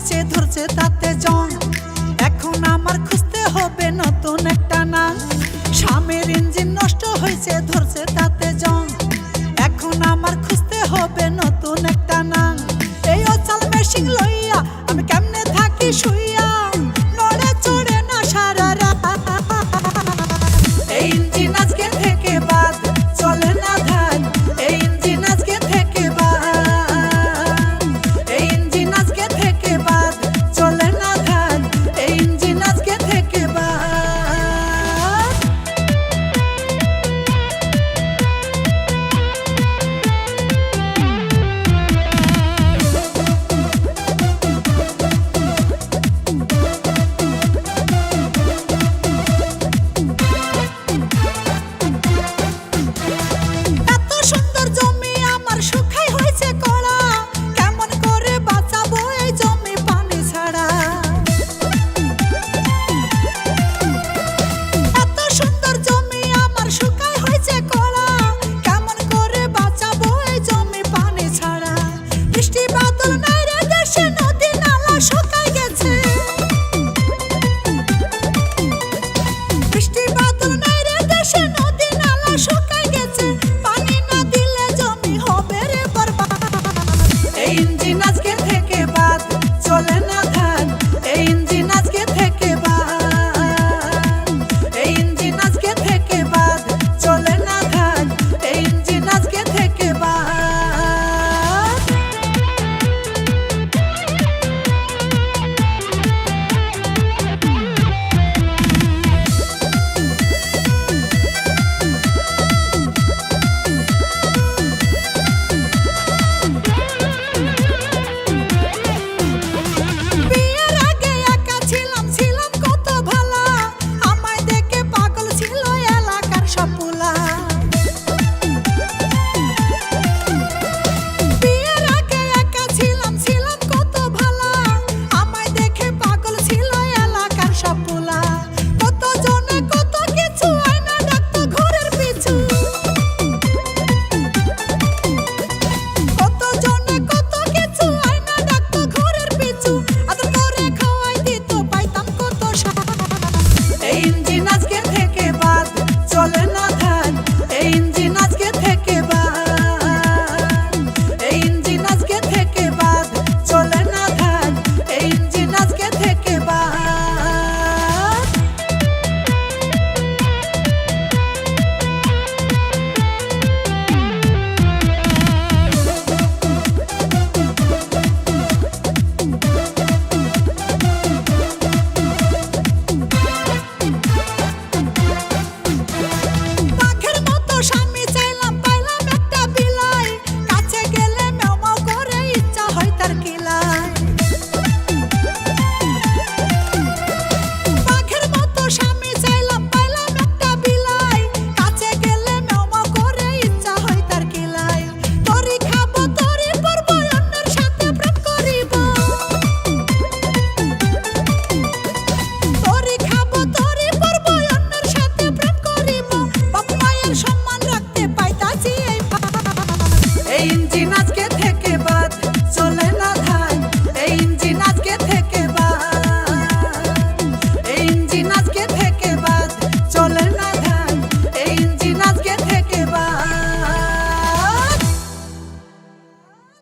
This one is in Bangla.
হয়েছে ধরছে তাতে জং। এখন আমার খুঁজতে হবে নতুন একটা নাম। স্বামীর ইঞ্জিন নষ্ট হয়েছে ধরছে তাতে জং। এখন আমার খুঁজতে হবে নতুন একটা নাম। এই অচল মেশিন লইয়া আমি কেমনে থাকি শুইয়া, নড়ে চড়ে না সারা রাত। এই ইঞ্জিন আজকে থেকে বাদ, চলে না ধান। এই ইঞ্জিন আজকে থেকে বাদ, এই ইঞ্জিন আজকে থেকে বাদ, চলে না ধান। এই ইঞ্জিন আজকে থেকে বাদ। এত সুন্দর জমি আমার শুকাই হয়েছে কড়া, কেমন করে বাঁচাবো এই জমি পানি ছাড়া। এত সুন্দর জমি আমার শুকাই হয়েছে কড়া, কেমন করে বাঁচাবো এই জমি পানি ছাড়া। বৃষ্টি বাদল নাই রে